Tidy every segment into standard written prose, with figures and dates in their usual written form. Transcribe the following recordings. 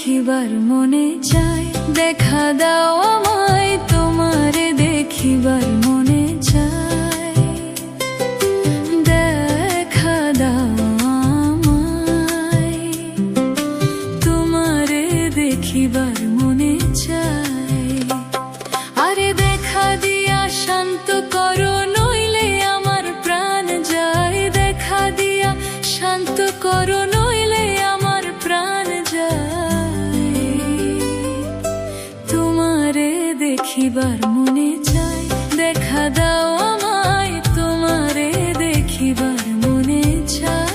দেখিবার মনে চায়, দেখা দাও আমায় তোমারে দেখিবার মনে চায়, দেখা দাও আমায় তোমারে দেখিবার মনে চায়। আরে দেখা দিয়া শান্ত করো নইলে আমার প্রাণ যায়, দেখা দিয়া শান্ত করো নইলে আমার প্রাণ যায়, তোমারে দেখিবার মনে চায়, দেখা দাও আমায় তোমারে দেখিবার মনে চায়।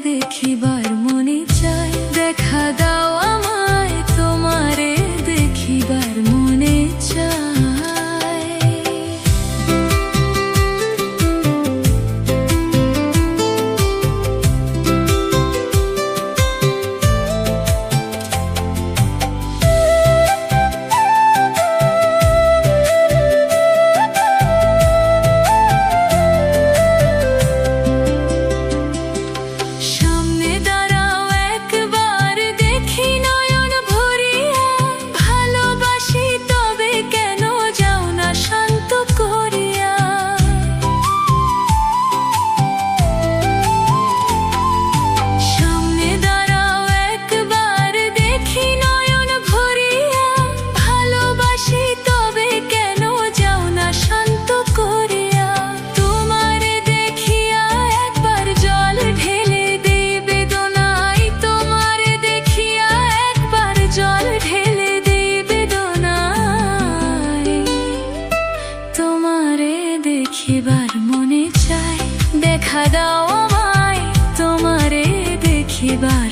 দেখিবার মনে চায়, দেখা দাও আমায় তোমারে দেখিবার মনে চায়। দেখিবার মনে চায়, দেখা দাও আমায় তোমারে দেখিবার